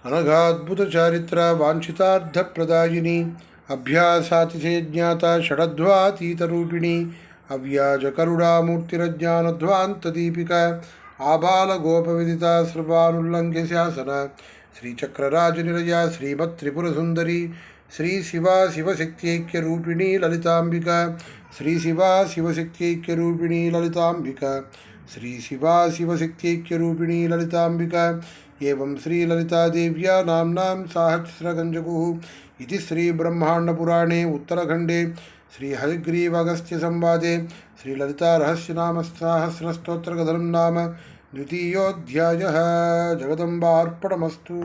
अनघाद्भुतचारित्र वाञ्छितार्थप्रदायिनी अभ्यासातिशयज्ञाता षडध्वातीतरूपिणी अव्याजकरुणामूर्तिरज्ञानध्वान्तदीपिका आबालगोपविदिता सर्वानुल्लङ्घ्य शासन श्रीचक्रराजनिलया श्रीमत्त्रिपुरसुन्दरी श्रीशिवा शिवशक्त्यैक्यरूपिणी ललिताम्बिका श्रीशिवा शिवशक्त्यैक्यरूपिणी ललिताम्बिका श्रीशिवा शिवशक्त्यैक्यरूपिणी ललिताम्बिका एवं श्रीललितादेव्या नाम्नां सहस्रगञ्जगुः इति श्रीब्रह्माण्डपुराणे उत्तरखण्डे श्रीहयग्रीवागस्त्यसंवादे श्रीललितारहस्यनामसहस्रस्तोत्रकथनं नाम द्वितीयोऽध्यायः। जगदम्बार्पणमस्तु।